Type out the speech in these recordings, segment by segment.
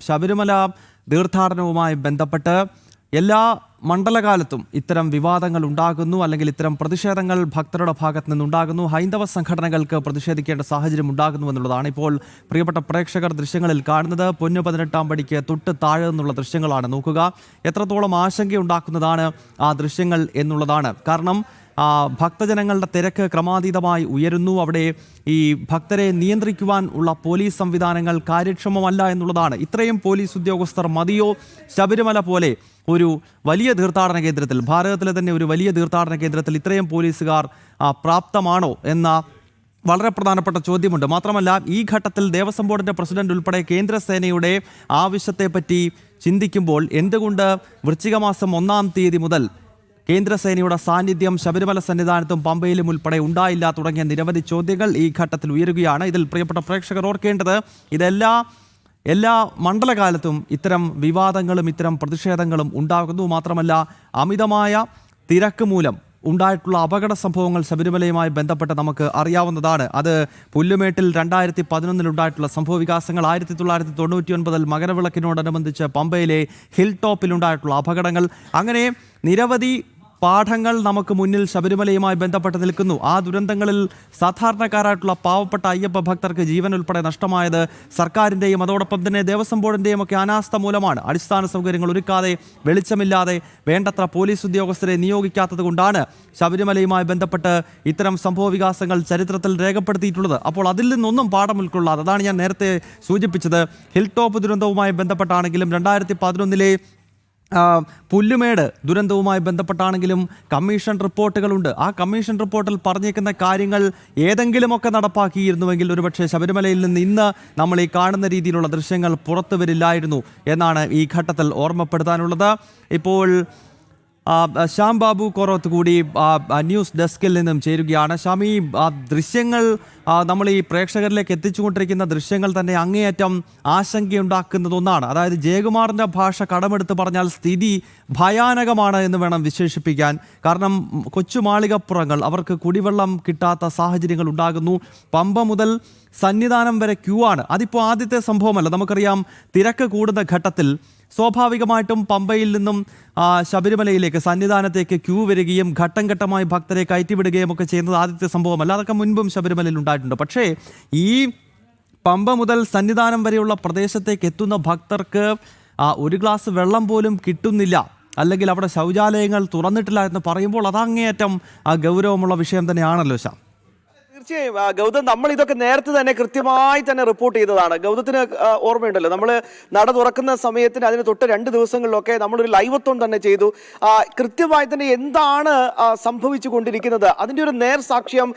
ശബരിമല തീർത്ഥാടനവുമായി ബന്ധപ്പെട്ട് എല്ലാ മണ്ഡലകാലത്തും ഇത്തരം വിവാദങ്ങൾ ഉണ്ടാകുന്നു, അല്ലെങ്കിൽ ഇത്തരം പ്രതിഷേധങ്ങൾ ഭക്തരുടെ ഭാഗത്ത് നിന്നുണ്ടാകുന്നു. ഹൈന്ദവ സംഘടനകൾക്ക് പ്രതിഷേധിക്കേണ്ട സാഹചര്യം ഉണ്ടാകുന്നു എന്നുള്ളതാണ് ഇപ്പോൾ പ്രിയപ്പെട്ട പ്രേക്ഷകർ ദൃശ്യങ്ങളിൽ കാണുന്നത്. പൊന്നു 18-ാം പടിക്ക് തൊട്ട് താഴെ നിന്നുള്ള ദൃശ്യങ്ങളാണ്. നോക്കുക, എത്രത്തോളം ആശങ്കയുണ്ടാക്കുന്നതാണ് ആ ദൃശ്യങ്ങൾ എന്നുള്ളതാണ്. കാരണം ഭക്തജനങ്ങളുടെ തിരക്ക് ക്രമാതീതമായി ഉയരുന്നു. അവിടെ ഈ ഭക്തരെ നിയന്ത്രിക്കുവാൻ ഉള്ള പോലീസ് സംവിധാനങ്ങൾ കാര്യക്ഷമമല്ല എന്നുള്ളതാണ്. ഇത്രയും പോലീസ് ഉദ്യോഗസ്ഥർ മതിയോ ശബരിമല പോലെ ഒരു വലിയ തീർത്ഥാടന കേന്ദ്രത്തിൽ, ഭാരതത്തിലെ തന്നെ ഒരു വലിയ തീർത്ഥാടന കേന്ദ്രത്തിൽ ഇത്രയും പോലീസുകാർ പ്രാപ്തമാണോ എന്ന വളരെ പ്രധാനപ്പെട്ട ചോദ്യമുണ്ട്. മാത്രമല്ല, ഈ ഘട്ടത്തിൽ ദേവസ്വം ബോർഡിൻ്റെ പ്രസിഡന്റ് ഉൾപ്പെടെ കേന്ദ്രസേനയുടെ ആവശ്യത്തെപ്പറ്റി ചിന്തിക്കുമ്പോൾ എന്തുകൊണ്ട് വൃശ്ചിക മാസം 1-ാം തീയതി മുതൽ കേന്ദ്രസേനയുടെ സാന്നിധ്യം ശബരിമല സന്നിധാനത്തും പമ്പയിലും ഉൾപ്പെടെ ഉണ്ടായില്ല തുടങ്ങിയ നിരവധി ചോദ്യങ്ങൾ ഈ ഘട്ടത്തിൽ ഉയരുകയാണ്. ഇതിൽ പ്രിയപ്പെട്ട പ്രേക്ഷകർ ഓർക്കേണ്ടത്, എല്ലാ മണ്ഡലകാലത്തും ഇത്തരം വിവാദങ്ങളും ഇത്തരം പ്രതിഷേധങ്ങളും ഉണ്ടാകുന്നു. മാത്രമല്ല, അമിതമായ തിരക്ക് മൂലം ഉണ്ടായിട്ടുള്ള അപകട സംഭവങ്ങൾ ശബരിമലയുമായി ബന്ധപ്പെട്ട് നമുക്ക് അറിയാവുന്നതാണ്. അത് പുല്ലുമേട്ടിൽ 2011 ഉണ്ടായിട്ടുള്ള സംഭവ വികാസങ്ങൾ, 1999 മകരവിളക്കിനോടനുബന്ധിച്ച് പമ്പയിലെ ഹിൽ ടോപ്പിലുണ്ടായിട്ടുള്ള അപകടങ്ങൾ, അങ്ങനെ നിരവധി പാഠങ്ങൾ നമുക്ക് മുന്നിൽ ശബരിമലയുമായി ബന്ധപ്പെട്ട് നിൽക്കുന്നു. ആ ദുരന്തങ്ങളിൽ സാധാരണക്കാരായിട്ടുള്ള പാവപ്പെട്ട അയ്യപ്പ ഭക്തർക്ക് ജീവൻ ഉൾപ്പെടെ നഷ്ടമായത് സർക്കാരിൻ്റെയും അതോടൊപ്പം തന്നെ ദേവസ്വം ബോർഡിൻ്റെയും ഒക്കെ അനാസ്ഥ മൂലമാണ്. അടിസ്ഥാന സൗകര്യങ്ങൾ ഒരുക്കാതെ, വെളിച്ചമില്ലാതെ വേണ്ടത്ര പോലീസ് ഉദ്യോഗസ്ഥരെ നിയോഗിക്കാത്തത് കൊണ്ടാണ് ശബരിമലയുമായി ബന്ധപ്പെട്ട് ഇത്തരം സംഭവ വികാസങ്ങൾ ചരിത്രത്തിൽ രേഖപ്പെടുത്തിയിട്ടുള്ളത്. അപ്പോൾ അതിൽ നിന്നൊന്നും പാഠം ഉൾക്കൊള്ളാതെ, അതാണ് ഞാൻ നേരത്തെ സൂചിപ്പിച്ചത്, ഹിൽ ടോപ്പ് ദുരന്തവുമായി ബന്ധപ്പെട്ടാണെങ്കിലും 2011 പുല്ലുമേട് ദുരന്തവുമായി ബന്ധപ്പെട്ടാണെങ്കിലും കമ്മീഷൻ റിപ്പോർട്ടുകളുണ്ട്. ആ കമ്മീഷൻ റിപ്പോർട്ടിൽ പറഞ്ഞേക്കുന്ന കാര്യങ്ങൾ ഏതെങ്കിലുമൊക്കെ നടപ്പാക്കിയിരുന്നുവെങ്കിൽ ഒരുപക്ഷെ ശബരിമലയിൽ നിന്ന് ഇന്ന് നമ്മൾ ഈ കാണുന്ന രീതിയിലുള്ള ദൃശ്യങ്ങൾ പുറത്തു വരില്ലായിരുന്നു എന്നാണ് ഈ ഘട്ടത്തിൽ ഓർമ്മപ്പെടുത്താനുള്ളത്. ഇപ്പോൾ ശ്യാം ബാബു കോറോത്ത് കൂടി ന്യൂസ് ഡെസ്കിൽ നിന്നും ചേരുകയാണ്. ശ്യാം, ഈ ദൃശ്യങ്ങൾ നമ്മൾ ഈ പ്രേക്ഷകരിലേക്ക് എത്തിച്ചുകൊണ്ടിരിക്കുന്ന ദൃശ്യങ്ങൾ തന്നെ അങ്ങേയറ്റം ആശങ്കയുണ്ടാക്കുന്നതൊന്നാണ്. അതായത് ജയകുമാറിൻ്റെ ഭാഷ കടമെടുത്ത് പറഞ്ഞാൽ സ്ഥിതി ഭയാനകമാണ് എന്ന് വേണം വിശേഷിപ്പിക്കാൻ. കാരണം കൊച്ചു മാളികപ്പുറങ്ങൾ, അവർക്ക് കുടിവെള്ളം കിട്ടാത്ത സാഹചര്യങ്ങൾ ഉണ്ടാകുന്നു. പമ്പ മുതൽ സന്നിധാനം വരെ ക്യൂ ആണ്. അതിപ്പോൾ ആദ്യത്തെ സംഭവമല്ല. നമുക്കറിയാം, തിരക്ക് കൂടുന്ന ഘട്ടത്തിൽ സ്വാഭാവികമായിട്ടും പമ്പയിൽ നിന്നും ശബരിമലയിലേക്ക്, സന്നിധാനത്തേക്ക് ക്യൂ വരികയും ഘട്ടം ഘട്ടമായി ഭക്തരെ കയറ്റിവിടുകയും ഒക്കെ ചെയ്യുന്നത് ആദ്യത്തെ സംഭവമല്ല. അതൊക്കെ മുൻപും ശബരിമലയിൽ ഉണ്ടായിട്ടുണ്ട്. പക്ഷേ ഈ പമ്പ മുതൽ സന്നിധാനം വരെയുള്ള പ്രദേശത്തേക്ക് എത്തുന്ന ഭക്തർക്ക് ഒരു ഗ്ലാസ് വെള്ളം പോലും കിട്ടുന്നില്ല, അല്ലെങ്കിൽ അവിടെ ശൗചാലയങ്ങൾ തുറന്നിട്ടില്ല എന്ന് പറയുമ്പോൾ അതങ്ങേയറ്റം ഗൗരവമുള്ള വിഷയം തന്നെയാണല്ലോ ശ്യാം. തീർച്ചയായും ഗൗതം, നമ്മൾ ഇതൊക്കെ നേരത്തെ തന്നെ കൃത്യമായി തന്നെ റിപ്പോർട്ട് ചെയ്തതാണ്. ഗൗതത്തിന് ഓർമ്മയുണ്ടല്ലോ, നമ്മൾ നട തുറക്കുന്ന സമയത്തിന് അതിന് തൊട്ട് 2 ദിവസങ്ങളിലൊക്കെ നമ്മളൊരു ലൈവത്തോൺ തന്നെ ചെയ്തു. കൃത്യമായി തന്നെ എന്താണ് സംഭവിച്ചു കൊണ്ടിരിക്കുന്നത് അതിൻ്റെ ഒരു നേർസാക്ഷ്യം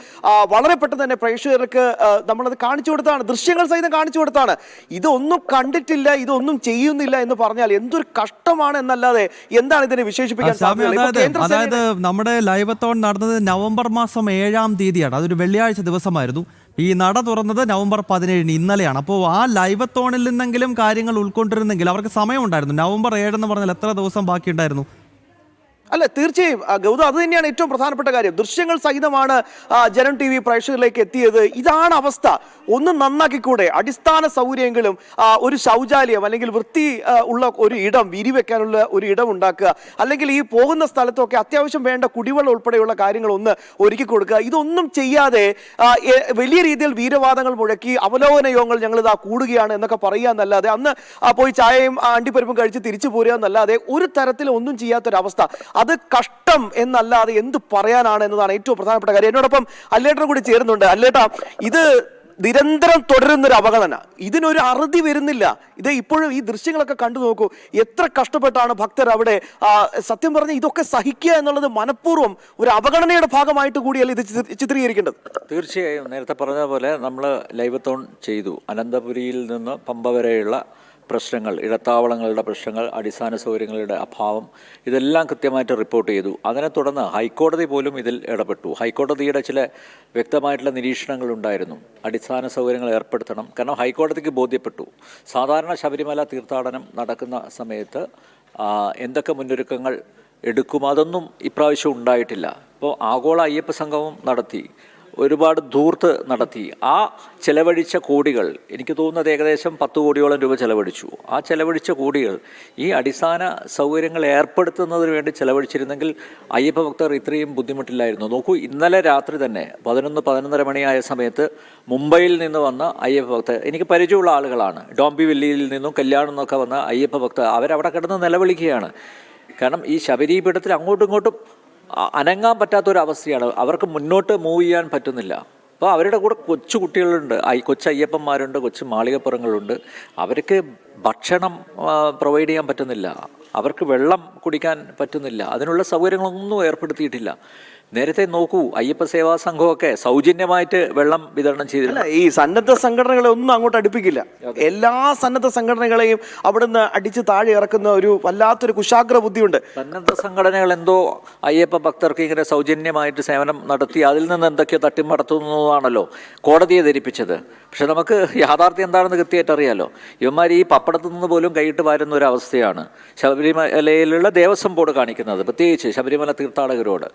വളരെ പെട്ടെന്ന് തന്നെ പ്രേക്ഷകർക്ക് നമ്മളത് കാണിച്ചു കൊടുത്താണ്, ദൃശ്യങ്ങൾ സഹിതം കാണിച്ചു കൊടുത്താണ്. ഇതൊന്നും കണ്ടിട്ടില്ല, ഇതൊന്നും ചെയ്യുന്നില്ല എന്ന് പറഞ്ഞാൽ എന്തൊരു കഷ്ടമാണ് എന്നല്ലാതെ എന്താണ് ഇതിനെ വിശേഷിപ്പിക്കാൻ സാധ്യത? അതായത് നമ്മുടെ ലൈവത്തോൺ നടന്നത് നവംബർ മാസം 7-ാം തീയതിയാണ്. അതൊരു വെള്ളിയാഴ്ച ദിവസമായിരുന്നു. ഈ നട തുറന്നത് നവംബർ 17 ഇന്നലെയാണ്. അപ്പോൾ ആ ലൈവത്തോണിൽ നിന്നെങ്കിലും കാര്യങ്ങൾ ഉൾക്കൊണ്ടിരുന്നെങ്കിൽ അവർക്ക് സമയമുണ്ടായിരുന്നു. നവംബർ 7 എന്ന് പറഞ്ഞാൽ എത്ര ദിവസം ബാക്കിയുണ്ടായിരുന്നു? അല്ല, തീർച്ചയായും ഗൗതം, അത് തന്നെയാണ് ഏറ്റവും പ്രധാനപ്പെട്ട കാര്യം. ദൃശ്യങ്ങൾ സഹിതമാണ് ജനം TV പ്രേക്ഷകരിലേക്ക് എത്തിയത്. ഇതാണ് അവസ്ഥ. ഒന്ന് നന്നാക്കിക്കൂടെ? അടിസ്ഥാന സൗകര്യങ്ങളും ഒരു ശൗചാലയം അല്ലെങ്കിൽ വൃത്തി ഉള്ള ഒരു ഇടം, വിരിവെക്കാനുള്ള ഒരു ഇടം ഉണ്ടാക്കുക, അല്ലെങ്കിൽ ഈ പോകുന്ന സ്ഥലത്തൊക്കെ അത്യാവശ്യം വേണ്ട കുടിവെള്ളം ഉൾപ്പെടെയുള്ള കാര്യങ്ങൾ ഒന്ന് ഒരുക്കി കൊടുക്കുക. ഇതൊന്നും ചെയ്യാതെ വലിയ രീതിയിൽ വീരവാദങ്ങൾ മുഴക്കി അവലോകന യോഗങ്ങൾ ഞങ്ങളിതാ കൂടുകയാണ് എന്നൊക്കെ പറയുക എന്നല്ലാതെ, അന്ന് പോയി ചായയും അണ്ടിപ്പരിപ്പും കഴിച്ച് തിരിച്ചു പോരുക എന്നല്ലാതെ ഒരു തരത്തിലും ഒന്നും ചെയ്യാത്തൊരവസ്ഥ. അത് കഷ്ടം എന്നല്ലാതെ എന്ത് പറയാനാണ് എന്നതാണ് ഏറ്റവും പ്രധാനപ്പെട്ട കാര്യം. എന്നോടൊപ്പം അല്ലേട്ടൻ കൂടി ചേരുന്നുണ്ട്. അല്ലേട്ടാ, ഇത് നിരന്തരം തുടരുന്നൊരു അവഗണന, ഇതിനൊരു അറുതി വരുന്നില്ല. ഇത് ഇപ്പോഴും ഈ ദൃശ്യങ്ങളൊക്കെ കണ്ടു നോക്കൂ, എത്ര കഷ്ടപ്പെട്ടാണ് ഭക്തർ അവിടെ. സത്യം പറഞ്ഞാൽ ഇതൊക്കെ സഹിക്കുക എന്നുള്ളത് മനഃപൂർവ്വം ഒരു അവഗണനയുടെ ഭാഗമായിട്ട് കൂടിയല്ല ഇത് ചിത്രീകരിക്കേണ്ടത്. തീർച്ചയായും നേരത്തെ പറഞ്ഞ പോലെ നമ്മൾ ലൈവത്തോൺ ചെയ്തു. അനന്തപുരിയിൽ നിന്ന് പമ്പ വരെയുള്ള പ്രശ്നങ്ങൾ, ഇടത്താവളങ്ങളുടെ പ്രശ്നങ്ങൾ, അടിസ്ഥാന സൗകര്യങ്ങളുടെ അഭാവം, ഇതെല്ലാം കൃത്യമായിട്ട് റിപ്പോർട്ട് ചെയ്തു. അതിനെ തുടർന്ന് ഹൈക്കോടതി പോലും ഇതിൽ ഇടപെട്ടു. ഹൈക്കോടതിയുടെ ചില വ്യക്തമായിട്ടുള്ള നിരീക്ഷണങ്ങൾ ഉണ്ടായിരുന്നു. അടിസ്ഥാന സൗകര്യങ്ങൾ ഏർപ്പെടുത്തണം. കാരണം ഹൈക്കോടതിക്ക് ബോധ്യപ്പെട്ടു, സാധാരണ ശബരിമല തീർത്ഥാടനം നടക്കുന്ന സമയത്ത് എന്തൊക്കെ മുന്നൊരുക്കങ്ങൾ എടുക്കും, അതൊന്നും ഇപ്രാവശ്യം ഉണ്ടായിട്ടില്ല. ഇപ്പോൾ ആഗോള അയ്യപ്പ സംഗമം നടത്തി. ഒരുപാട് ധൂർത്ത് നടത്തി. ആ ചെലവഴിച്ച കോടികൾ, എനിക്ക് തോന്നുന്നത് ഏകദേശം 10 കോടിയോളം രൂപ ചെലവഴിച്ചു. ആ ചെലവഴിച്ച കോടികൾ ഈ അടിസ്ഥാന സൗകര്യങ്ങൾ ഏർപ്പെടുത്തുന്നതിന് വേണ്ടി ചെലവഴിച്ചിരുന്നെങ്കിൽ അയ്യപ്പ ഭക്തർ ഇത്രയും ബുദ്ധിമുട്ടില്ലായിരുന്നു. നോക്കൂ, ഇന്നലെ രാത്രി തന്നെ 11-11:30 മണിയായ സമയത്ത് മുംബൈയിൽ നിന്ന് വന്ന അയ്യപ്പ ഭക്തർ, എനിക്ക് പരിചയമുള്ള ആളുകളാണ്, ഡോംബിവല്ലിയിൽ നിന്നും കല്യാണം എന്നൊക്കെ വന്ന അയ്യപ്പ ഭക്തർ, അവരവിടെ കിടന്ന് നിലവിളിക്കുകയാണ്. കാരണം ഈ ശബരിപീഠത്തിൽ അങ്ങോട്ടും ഇങ്ങോട്ടും അനങ്ങാൻ പറ്റാത്തൊരവസ്ഥയാണ്. അവർക്ക് മുന്നോട്ട് മൂവ് ചെയ്യാൻ പറ്റുന്നില്ല. അപ്പോൾ അവരുടെ കൂടെ കൊച്ചു കുട്ടികളുണ്ട്, കൊച്ചു അയ്യപ്പന്മാരുണ്ട്, കൊച്ചു മാളികപ്പുറങ്ങളുണ്ട്. അവർക്ക് ഭക്ഷണം പ്രൊവൈഡ് ചെയ്യാൻ പറ്റുന്നില്ല, അവർക്ക് വെള്ളം കുടിക്കാൻ പറ്റുന്നില്ല, അതിനുള്ള സൗകര്യങ്ങളൊന്നും ഏർപ്പെടുത്തിയിട്ടില്ല. നേരത്തെ നോക്കൂ, അയ്യപ്പ സേവാ സംഘമൊക്കെ സൗജന്യമായിട്ട് വെള്ളം വിതരണം ചെയ്തില്ല. ഈ സന്നദ്ധ സംഘടനകളെ ഒന്നും അങ്ങോട്ട് അടുപ്പിക്കില്ല. എല്ലാ സന്നദ്ധ സംഘടനകളെയും അവിടുന്ന് അടിച്ച് താഴെ ഇറക്കുന്ന ഒരു വല്ലാത്തൊരു കുശാഗ്ര ബുദ്ധിയുണ്ട്. സന്നദ്ധ സംഘടനകൾ എന്തോ അയ്യപ്പ ഭക്തർക്ക് ഇങ്ങനെ സൗജന്യമായിട്ട് സേവനം നടത്തി അതിൽ നിന്ന് എന്തൊക്കെയോ തട്ടിമടത്തുന്നതാണല്ലോ കോടതിയെ ധരിപ്പിച്ചത്. പക്ഷെ നമുക്ക് യാഥാർത്ഥ്യം എന്താണെന്ന് കൃത്യമായിട്ട് അറിയാലോ. ഇവന്മാർ ഈ പപ്പടത്തു നിന്ന് പോലും കൈയിട്ട് വാരുന്ന ഒരു അവസ്ഥയാണ് ശബരിമലയിലുള്ള ദേവസ്വം ബോർഡ് കാണിക്കുന്നത്, പ്രത്യേകിച്ച് ശബരിമല തീർത്ഥാടകരോട്.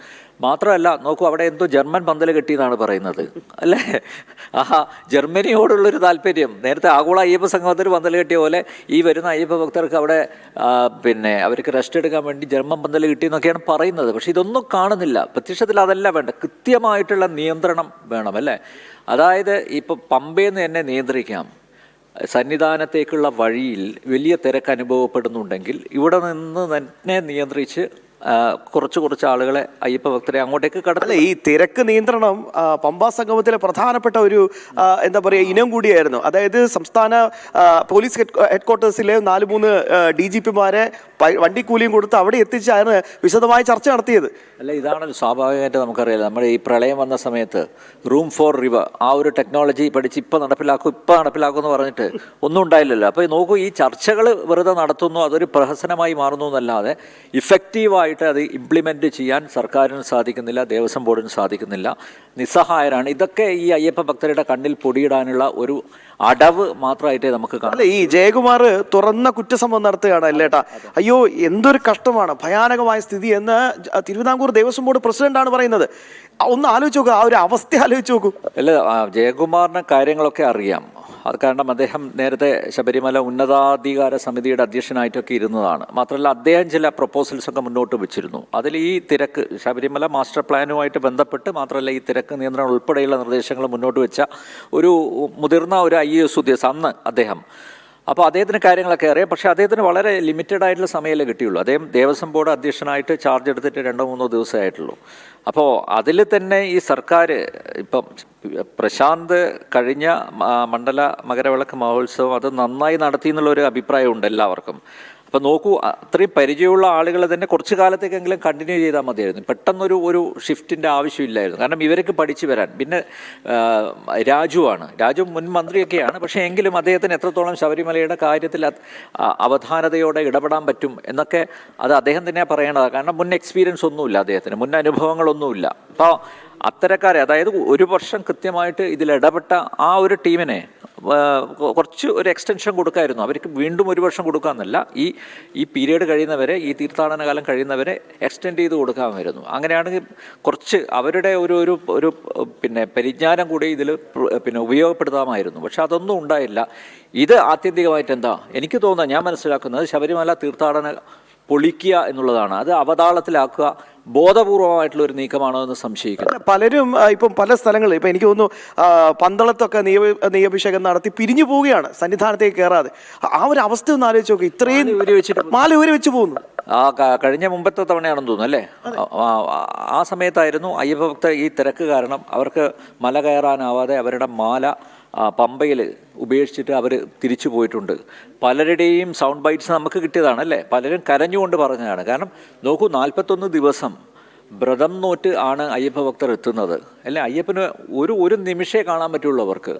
മാത്രമല്ല, നോക്കൂ, അവിടെ എന്തോ ജർമ്മൻ പന്തൽ കെട്ടിയെന്നാണ് പറയുന്നത്, അല്ലേ? ജർമ്മനിയോടുള്ളൊരു താല്പര്യം. നേരത്തെ ആഗോള അയ്യപ്പ സംഘത്തിൽ പന്തൽ കെട്ടിയ പോലെ ഈ വരുന്ന അയ്യപ്പ ഭക്തർക്ക് അവിടെ അവർക്ക് റെസ്റ്റ് എടുക്കാൻ വേണ്ടി ജർമ്മൻ പന്തൽ കിട്ടിയെന്നൊക്കെയാണ് പറയുന്നത്. പക്ഷെ ഇതൊന്നും കാണുന്നില്ല. പ്രത്യക്ഷത്തിൽ അതല്ല വേണ്ട, കൃത്യമായിട്ടുള്ള നിയന്ത്രണം വേണം, അല്ലേ? അതായത് ഇപ്പോൾ പമ്പയിൽ നിന്ന് തന്നെ നിയന്ത്രിക്കാം. സന്നിധാനത്തേക്കുള്ള വഴിയിൽ വലിയ തിരക്ക് അനുഭവപ്പെടുന്നുണ്ടെങ്കിൽ ഇവിടെ നിന്ന് തന്നെ നിയന്ത്രിച്ച് കുറച്ച് ആളുകളെ, അയ്യപ്പ ഭക്തരെ അങ്ങോട്ടേക്ക് കടത്തില്ല. ഈ തിരക്ക് നിയന്ത്രണം പമ്പാ സംഗമത്തിലെ പ്രധാനപ്പെട്ട ഒരു എന്താ പറയുക ഇനം കൂടിയായിരുന്നു. അതായത് സംസ്ഥാന പോലീസ് ഹെഡ്ക്വാർട്ടേഴ്സിലെ 4-3 DGPമാരെ വണ്ടിക്കൂലിയും കൊടുത്ത് അവിടെ എത്തിച്ചാണ് വിശദമായ ചർച്ച നടത്തിയത്. അല്ല, ഇതാണല്ലോ സ്വാഭാവികമായിട്ട് നമുക്കറിയാലോ. നമ്മുടെ ഈ പ്രളയം വന്ന സമയത്ത് റൂം ഫോർ റിവർ ആ ഒരു ടെക്നോളജി പഠിച്ച് ഇപ്പം നടപ്പിലാക്കും എന്ന് പറഞ്ഞിട്ട് ഒന്നും ഉണ്ടായില്ലല്ലോ. അപ്പോൾ നോക്കൂ, ഈ ചർച്ചകൾ വെറുതെ നടത്തുന്നു, അതൊരു പ്രഹസനമായി മാറുന്നു എന്നല്ലാതെ ഇഫക്റ്റീവായിട്ട് അത് ഇംപ്ലിമെൻറ്റ് ചെയ്യാൻ സർക്കാരിന് സാധിക്കുന്നില്ല, ദേവസ്വം ബോർഡിന് സാധിക്കുന്നില്ല. നിസ്സഹായരാണ്. ഇതൊക്കെ ഈ അയ്യപ്പ ഭക്തരുടെ കണ്ണിൽ പൊടിയിടാനുള്ള ഒരു അടവ് മാത്രമായിട്ടേ നമുക്ക് കാണാം. ഈ ജയകുമാർ തുറന്ന കുറ്റസമ്മതം നടത്തുകയാണ്, അല്ലേട്ടാ? അയ്യോ, എന്തൊരു കഷ്ടമാണ്, ഭയാനകമായ സ്ഥിതി എന്ന് തിരുവിതാംകൂർ ദേവസ്വം ബോർഡ് പ്രസിഡന്റാണ് പറയുന്നത്. ഒന്ന് ആലോചിച്ച് നോക്കൂ, ആ ഒരു അവസ്ഥ ആലോചിച്ച് നോക്കൂ. അല്ല, ജയകുമാറിന് കാര്യങ്ങളൊക്കെ അറിയാം. അത് കാരണം അദ്ദേഹം നേരത്തെ ശബരിമല ഉന്നതാധികാര സമിതിയുടെ അധ്യക്ഷനായിട്ടൊക്കെ ഇരുന്നതാണ്. മാത്രമല്ല, അദ്ദേഹം ചില പ്രപ്പോസൽസൊക്കെ മുന്നോട്ട് വെച്ചിരുന്നു. അതിൽ ഈ തിരക്ക്, ശബരിമല മാസ്റ്റർ പ്ലാനുമായിട്ട് ബന്ധപ്പെട്ട് മാത്രമല്ല ഈ തിരക്ക് നിയന്ത്രണം ഉൾപ്പെടെയുള്ള നിർദ്ദേശങ്ങൾ മുന്നോട്ട് വെച്ച ഒരു മുതിർന്ന ഒരു IAS ഉദ്യോഗസ്ഥ അന്ന് അദ്ദേഹം. അപ്പോൾ അദ്ദേഹത്തിന് കാര്യങ്ങളൊക്കെ അറിയാം. പക്ഷേ അദ്ദേഹത്തിന് വളരെ ലിമിറ്റഡ് ആയിട്ടുള്ള സമയമല്ലേ കിട്ടിയുള്ളൂ. അദ്ദേഹം ദേവസ്വം ബോർഡ് അധ്യക്ഷനായിട്ട് ചാർജ് എടുത്തിട്ട് 2-3 ദിവസമായിട്ടുള്ളൂ. അപ്പോൾ അതിൽ തന്നെ ഈ സർക്കാർ ഇപ്പം പ്രശാന്ത് കഴിഞ്ഞ മണ്ഡല മകരവിളക്ക് മഹോത്സവം അത് നന്നായി നടത്തി എന്നുള്ളൊരു അഭിപ്രായമുണ്ട് എല്ലാവർക്കും. അപ്പം നോക്കൂ, അത്രയും പരിചയമുള്ള ആളുകൾ തന്നെ കുറച്ച് കാലത്തേക്കെങ്കിലും കണ്ടിന്യൂ ചെയ്താൽ മതിയായിരുന്നു. പെട്ടെന്നൊരു ഷിഫ്റ്റിൻ്റെ ആവശ്യമില്ലായിരുന്നു. കാരണം ഇവർക്ക് പഠിച്ചു വരാൻ. പിന്നെ രാജു മുൻ മന്ത്രിയൊക്കെയാണ്. പക്ഷേ എങ്കിലും അദ്ദേഹത്തിന് എത്രത്തോളം ശബരിമലയുടെ കാര്യത്തിൽ അവധാനതയോടെ ഇടപെടാൻ പറ്റും എന്നൊക്കെ അത് അദ്ദേഹം തന്നെയാണ് പറയണത്. കാരണം മുൻ എക്സ്പീരിയൻസ് ഒന്നുമില്ല അദ്ദേഹത്തിന്, മുൻ അനുഭവങ്ങളൊന്നുമില്ല. അപ്പോൾ അത്തരക്കാരെ, അതായത് 1 വർഷം കൃത്യമായിട്ട് ഇതിലിടപെട്ട ആ ഒരു ടീമിനെ കുറച്ച് ഒരു എക്സ്റ്റൻഷൻ കൊടുക്കായിരുന്നു. അവർക്ക് വീണ്ടും 1 വർഷം കൊടുക്കാമെന്നല്ല, ഈ പീരീഡ് കഴിയുന്നവരെ, ഈ തീർത്ഥാടന കാലം കഴിയുന്നവരെ എക്സ്റ്റെൻഡ് ചെയ്ത് കൊടുക്കാമായിരുന്നു. അങ്ങനെയാണെങ്കിൽ കുറച്ച് അവരുടെ ഒരു പരിജ്ഞാനം കൂടി ഇതിൽ ഉപയോഗപ്പെടുത്താമായിരുന്നു. പക്ഷെ അതൊന്നും ഉണ്ടായില്ല. ഇത് ആത്യന്തികമായിട്ട് എന്താ എനിക്ക് തോന്നുന്നത്, ഞാൻ മനസ്സിലാക്കുന്നത് ശബരിമല തീർത്ഥാടന പൊളിക്കുക എന്നുള്ളതാണ്. അത് അവതാളത്തിലാക്കുക ബോധപൂർവമായിട്ടുള്ള ഒരു നീക്കമാണോ എന്ന് സംശയിക്കുന്നു. പലരും ഇപ്പം പല സ്ഥലങ്ങളിൽ, ഇപ്പം എനിക്ക് തോന്നുന്നു പന്തളത്തൊക്കെ നെയ്യഭിഷേകം നടത്തി പിരിഞ്ഞു പോവുകയാണ്, സന്നിധാനത്തേക്ക് കയറാതെ. ആ ഒരു അവസ്ഥ ഒന്ന് ആലോചിച്ച് നോക്കുക. ഇത്രയും മാല ഊരി വെച്ച് പോകുന്നു. കഴിഞ്ഞ മുമ്പത്തെ തവണയാണെന്ന് തോന്നുന്നു, അല്ലേ? ആ സമയത്തായിരുന്നു അയ്യപ്പ ഭക്തർ ഈ തിരക്ക് കാരണം അവർക്ക് മല കയറാനാവാതെ അവരുടെ മാല പമ്പയിൽ ഉപേക്ഷിച്ചിട്ട് അവർ തിരിച്ചു പോയിട്ടുണ്ട്. പലരുടെയും സൗണ്ട് ബൈറ്റ്സ് നമുക്ക് കിട്ടിയതാണ്, അല്ലേ? പലരും കരഞ്ഞുകൊണ്ട് പറഞ്ഞതാണ്. കാരണം നോക്കൂ, 41 ദിവസം വ്രതം നോറ്റ് ആണ് അയ്യപ്പ ഭക്തർ എത്തുന്നത്, അല്ലേ? അയ്യപ്പന് ഒരു നിമിഷമേ കാണാൻ പറ്റുള്ളൂ അവർക്ക്.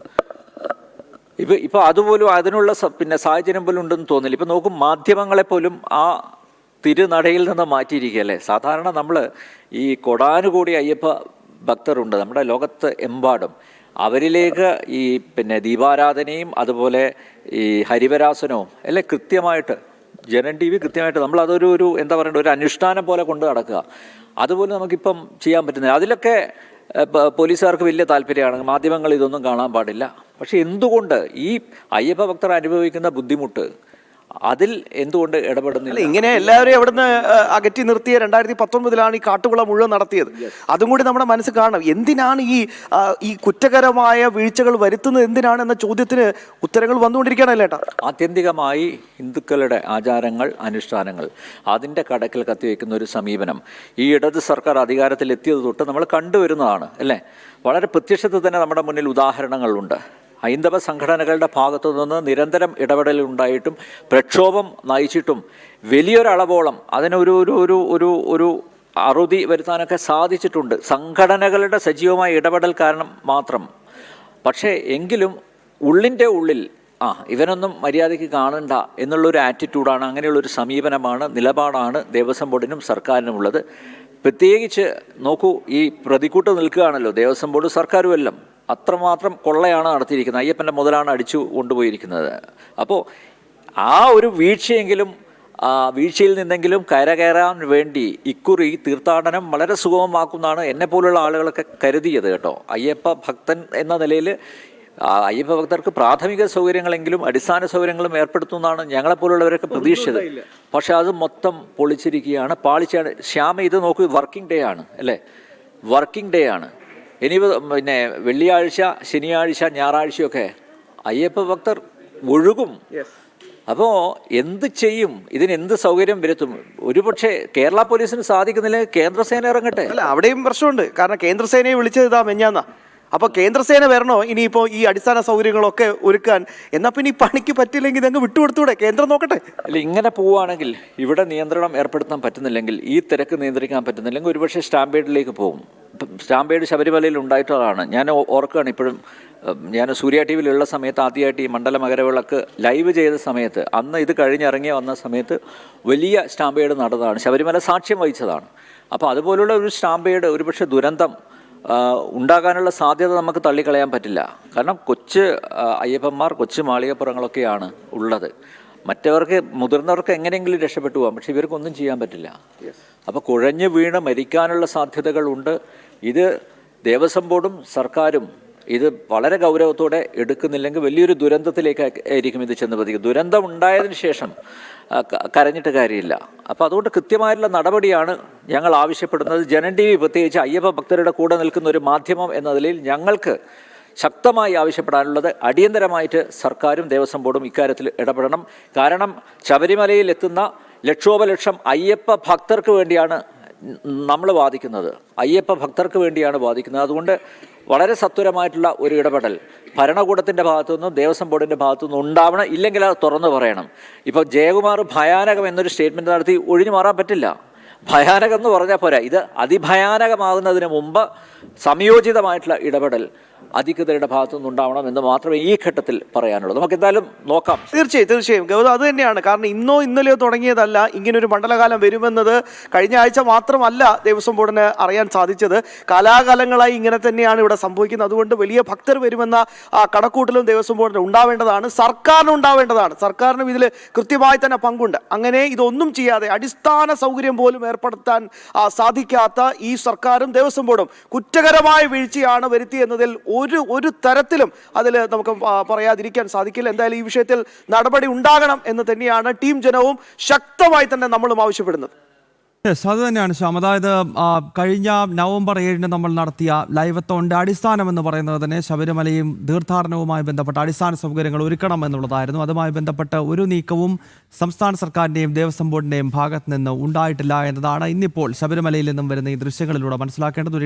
ഇപ്പോൾ അതുപോലും അതിനുള്ള സാഹചര്യം പോലും ഉണ്ടെന്ന് തോന്നില്ല. ഇപ്പോൾ നോക്കും, മാധ്യമങ്ങളെപ്പോലും ആ തിരുനടയിൽ നിന്ന് മാറ്റിയിരിക്കുകയല്ലേ. സാധാരണ നമ്മൾ ഈ കൊടാനുകൂടി അയ്യപ്പ ഭക്തരുണ്ട് നമ്മുടെ ലോകത്ത് എമ്പാടും. അവരിലേക്ക് ഈ ദീപാരാധനയും അതുപോലെ ഈ ഹരിവരാസനവും അല്ലെ കൃത്യമായിട്ട് ജനൻ TV കൃത്യമായിട്ട് നമ്മളതൊരു എന്താ പറയുക, ഒരു അനുഷ്ഠാനം പോലെ കൊണ്ട് നടക്കുക. അതുപോലെ നമുക്കിപ്പം ചെയ്യാൻ പറ്റുന്നില്ല. അതിലൊക്കെ പോലീസുകാർക്ക് വലിയ താല്പര്യമാണ്, മാധ്യമങ്ങൾ ഇതൊന്നും കാണാൻ പാടില്ല. പക്ഷേ എന്തുകൊണ്ട് ഈ അയ്യപ്പ ഭക്തർ അനുഭവിക്കുന്ന ബുദ്ധിമുട്ട് അതിൽ എന്തുകൊണ്ട് ഇടപെടുന്നില്ല? ഇങ്ങനെ എല്ലാവരെയും അവിടുന്ന് അകറ്റി നിർത്തിയ 2019 ഈ കാട്ടുകുള മുഴുവൻ നടത്തിയത്. അതും കൂടി നമ്മുടെ മനസ്സിൽ കാണണം. എന്തിനാണ് ഈ കുറ്റകരമായ വീഴ്ചകൾ വരുത്തുന്നത് എന്തിനാണ് എന്ന ചോദ്യത്തിന് ഉത്തരങ്ങൾ വന്നുകൊണ്ടിരിക്കുകയാണല്ലേ ഏട്ടാ. ആത്യന്തികമായി ഹിന്ദുക്കളുടെ ആചാരങ്ങൾ, അനുഷ്ഠാനങ്ങൾ അതിൻ്റെ കടക്കിൽ കത്തിവെക്കുന്ന ഒരു സമീപനം ഈ ഇടത് സർക്കാർ അധികാരത്തിലെത്തിയത് തൊട്ട് നമ്മൾ കണ്ടുവരുന്നതാണ് അല്ലേ. വളരെ പ്രത്യക്ഷത്തിൽ തന്നെ നമ്മുടെ മുന്നിൽ ഉദാഹരണങ്ങളുണ്ട്. ഹൈന്ദവ സംഘടനകളുടെ ഭാഗത്തു നിന്ന് നിരന്തരം ഇടപെടലുണ്ടായിട്ടും പ്രക്ഷോഭം നയിച്ചിട്ടും വലിയൊരളവോളം അതിനൊരു ഒരു ഒരു ഒരു ഒരു അറുതി വരുത്താനൊക്കെ സാധിച്ചിട്ടുണ്ട്, സംഘടനകളുടെ സജീവമായ ഇടപെടൽ കാരണം മാത്രം. പക്ഷേ എങ്കിലും ഉള്ളിൻ്റെ ഉള്ളിൽ ഇവനൊന്നും മര്യാദയ്ക്ക് കാണണ്ട എന്നുള്ളൊരു ആറ്റിറ്റ്യൂഡാണ്, അങ്ങനെയുള്ളൊരു സമീപനമാണ്, നിലപാടാണ് ദേവസ്വം ബോർഡിനും സർക്കാരിനുമുള്ളത്. പ്രത്യേകിച്ച് നോക്കൂ, ഈ പ്രതിക്കൂട്ട് നിൽക്കുകയാണല്ലോ ദേവസ്വം ബോർഡ് സർക്കാരും എല്ലാം. അത്രമാത്രം കൊള്ളയാണ് നടത്തിയിരിക്കുന്നത്, അയ്യപ്പൻ്റെ മുതലാണ് അടിച്ചു കൊണ്ടുപോയിരിക്കുന്നത്. അപ്പോൾ ആ ഒരു വീഴ്ചയിൽ നിന്നെങ്കിലും കരകയറാൻ വേണ്ടി ഇക്കുറി തീർത്ഥാടനം വളരെ സുഗമമാക്കുന്നതാണ് എന്നെപ്പോലുള്ള ആളുകളൊക്കെ കരുതിയത് കേട്ടോ. അയ്യപ്പ ഭക്തൻ എന്ന നിലയിൽ അയ്യപ്പ ഭക്തർക്ക് പ്രാഥമിക സൗകര്യങ്ങളെങ്കിലും അടിസ്ഥാന സൗകര്യങ്ങളും ഏർപ്പെടുത്തുന്നതാണ് ഞങ്ങളെപ്പോലുള്ളവരൊക്കെ പ്രതീക്ഷിച്ചത്. പക്ഷെ അത് മൊത്തം പൊളിച്ചിരിക്കുകയാണ്, പാളിച്ചാണ്. ശ്യാമ ഇത് നോക്കൂ, വർക്കിംഗ് ഡേ ആണ് അല്ലേ, വർക്കിംഗ് ഡേ ആണ്. ഇനി പിന്നെ വെള്ളിയാഴ്ച, ശനിയാഴ്ച, ഞായറാഴ്ചയൊക്കെ അയ്യപ്പ ഭക്തർ ഒഴുകും. അപ്പോൾ എന്ത് ചെയ്യും, ഇതിനെന്ത് സൗകര്യം വരുത്തും? ഒരുപക്ഷെ കേരള പോലീസിന് സാധിക്കുന്നില്ല, കേന്ദ്രസേന ഇറങ്ങട്ടെ. അല്ല, അവിടെയും പ്രശ്നമുണ്ട്. കാരണം കേന്ദ്രസേനയെ വിളിച്ചത് ഇതാ മെഞ്ഞാന്നാ. അപ്പോൾ കേന്ദ്രസേന വരണോ ഇനിയിപ്പോൾ ഈ അടിസ്ഥാന സൗകര്യങ്ങളൊക്കെ ഒരുക്കാൻ? എന്നാൽ പിന്നെ ഈ പണിക്ക് പറ്റില്ലെങ്കിൽ ഇതങ്ങ് വിട്ടുകൊടുത്തൂടെ, കേന്ദ്രം നോക്കട്ടെ. അല്ല, ഇങ്ങനെ പോവുകയാണെങ്കിൽ ഇവിടെ നിയന്ത്രണം ഏർപ്പെടുത്താൻ പറ്റുന്നില്ലെങ്കിൽ, ഈ തിരക്ക് നിയന്ത്രിക്കാൻ പറ്റുന്നില്ലെങ്കിൽ ഒരുപക്ഷെ സ്റ്റാമ്പേഡിലേക്ക് പോകും. സ്റ്റാമ്പേഡ് ശബരിമലയിൽ ഉണ്ടായിട്ടതാണ്. ഞാൻ ഓർക്കുകയാണ് ഇപ്പോഴും, ഞാൻ സൂര്യ ടി വിയിലുള്ള സമയത്ത് ആദ്യമായിട്ട് ഈ മണ്ഡല മകരവിളക്ക് ലൈവ് ചെയ്ത സമയത്ത്, അന്ന് ഇത് കഴിഞ്ഞിറങ്ങി വന്ന സമയത്ത് വലിയ സ്റ്റാമ്പേഡ് നടന്നതാണ്, ശബരിമല സാക്ഷ്യം വഹിച്ചതാണ്. അപ്പോൾ അതുപോലുള്ള ഒരു സ്റ്റാമ്പേഡ് ഒരുപക്ഷെ ദുരന്തം ഉണ്ടാകാനുള്ള സാധ്യത നമുക്ക് തള്ളിക്കളയാൻ പറ്റില്ല. കാരണം കൊച്ചു അയ്യപ്പന്മാർ, കൊച്ചു മാളികപ്പുറങ്ങളൊക്കെയാണ് ഉള്ളത്. മറ്റവർക്ക്, മുതിർന്നവർക്ക് എങ്ങനെയെങ്കിലും രക്ഷപ്പെട്ടു പോകാം, പക്ഷെ ഇവർക്കൊന്നും ചെയ്യാൻ പറ്റില്ല. അപ്പോൾ കുഴഞ്ഞു വീണ് മരിക്കാനുള്ള സാധ്യതകളുണ്ട്. ഇത് ദേവസ്വം ബോർഡും സർക്കാരും ഇത് വളരെ ഗൗരവത്തോടെ എടുക്കുന്നില്ലെങ്കിൽ വലിയൊരു ദുരന്തത്തിലേക്കായിരിക്കും ഇത് ചെന്ന് പതിക്കും. ദുരന്തം ഉണ്ടായതിനു ശേഷം കരഞ്ഞിട്ട് കാര്യമില്ല. അപ്പോൾ അതുകൊണ്ട് കൃത്യമായിട്ടുള്ള നടപടിയാണ് ഞങ്ങൾ ആവശ്യപ്പെടുന്നത്. ജനം TV പ്രത്യേകിച്ച് അയ്യപ്പ ഭക്തരുടെ കൂടെ നിൽക്കുന്ന ഒരു മാധ്യമം എന്ന നിലയിൽ ഞങ്ങൾക്ക് ശക്തമായി ആവശ്യപ്പെടാനുള്ളത്, അടിയന്തരമായിട്ട് സർക്കാരും ദേവസ്വം ബോർഡും ഇക്കാര്യത്തിൽ ഇടപെടണം. കാരണം ശബരിമലയിൽ എത്തുന്ന ലക്ഷോപലക്ഷം അയ്യപ്പ ഭക്തർക്ക് വേണ്ടിയാണ് നമ്മൾ വാദിക്കുന്നത്, അയ്യപ്പ ഭക്തർക്ക് വേണ്ടിയാണ് വാദിക്കുന്നത്. അതുകൊണ്ട് വളരെ സത്വരമായിട്ടുള്ള ഒരു ഇടപെടൽ ഭരണകൂടത്തിൻ്റെ ഭാഗത്തുനിന്നും ദേവസ്വം ബോർഡിൻ്റെ ഭാഗത്തുനിന്നും ഉണ്ടാവണം. ഇല്ലെങ്കിൽ അത് തുറന്നു പറയണം. ഇപ്പോൾ ജയകുമാർ ഭയാനകം എന്നൊരു സ്റ്റേറ്റ്മെൻറ്റ് നടത്തി ഒഴിഞ്ഞു മാറാൻ പറ്റില്ല. ഭയാനകം എന്ന് പറഞ്ഞാൽ പോരാ, ഇത് അതിഭയാനകമാകുന്നതിന് മുമ്പ് സംയോജിതമായിട്ടുള്ള ഇടപെടൽ അധികൃതരുടെ ഭാഗത്തുനിന്ന് ഉണ്ടാവണം എന്ന് മാത്രമേ ഈ ഘട്ടത്തിൽ പറയാനുള്ളൂ. നമുക്ക് എന്തായാലും നോക്കാം. തീർച്ചയായും ഗൗതം, അത് തന്നെയാണ്. കാരണം ഇന്നോ ഇന്നലെയോ തുടങ്ങിയതല്ല, ഇങ്ങനൊരു മണ്ഡലകാലം വരുമെന്നത് കഴിഞ്ഞ ആഴ്ച മാത്രമല്ല ദേവസ്വം ബോർഡിന് അറിയാൻ സാധിച്ചത്. കാലാകാലങ്ങളായി ഇങ്ങനെ തന്നെയാണ് ഇവിടെ സംഭവിക്കുന്നത്. അതുകൊണ്ട് വലിയ ഭക്തർ വരുമെന്ന കണക്കൂട്ടലും ദേവസ്വം ബോർഡിന് ഉണ്ടാവേണ്ടതാണ്, സർക്കാരിന് ഉണ്ടാവേണ്ടതാണ്. സർക്കാരിനും ഇതിൽ കൃത്യമായി തന്നെ പങ്കുണ്ട്. അങ്ങനെ ഇതൊന്നും ചെയ്യാതെ അടിസ്ഥാന സൗകര്യം പോലും ഏർപ്പെടുത്താൻ സാധിക്കാത്ത ഈ സർക്കാരും ദേവസ്വം ബോർഡും കുറ്റകരമായ വീഴ്ചയാണ് വരുത്തിയെന്നതിൽ ഒരു തരത്തിലും അതിൽ നമുക്ക് പറയാതിരിക്കാൻ സാധിക്കില്ല. എന്തായാലും ഈ വിഷയത്തിൽ നടപടി ഉണ്ടാകണം എന്ന് തന്നെയാണ് ടീം ജനവും ശക്തമായി തന്നെ നമ്മളും ആവശ്യപ്പെടുന്നത്. അത് തന്നെയാണ് ശ്യാം. അതായത് കഴിഞ്ഞ നവംബർ 7 നമ്മൾ നടത്തിയ ലൈവത്തോണിന്റെ അടിസ്ഥാനം എന്ന് പറയുന്നത് തന്നെ ശബരിമലയും തീർത്ഥാടനവുമായി ബന്ധപ്പെട്ട അടിസ്ഥാന സൗകര്യങ്ങൾ ഒരുക്കണം എന്നുള്ളതായിരുന്നു. അതുമായി ബന്ധപ്പെട്ട് ഒരു നീക്കവും സംസ്ഥാന സർക്കാരിന്റെയും ദേവസ്വം ബോർഡിന്റെയും ഭാഗത്ത് നിന്ന് ഉണ്ടായിട്ടില്ല എന്നതാണ് ഇന്നിപ്പോൾ ശബരിമലയിൽ നിന്നും വരുന്ന ഈ ദൃശ്യങ്ങളിലൂടെ മനസ്സിലാക്കേണ്ടത്.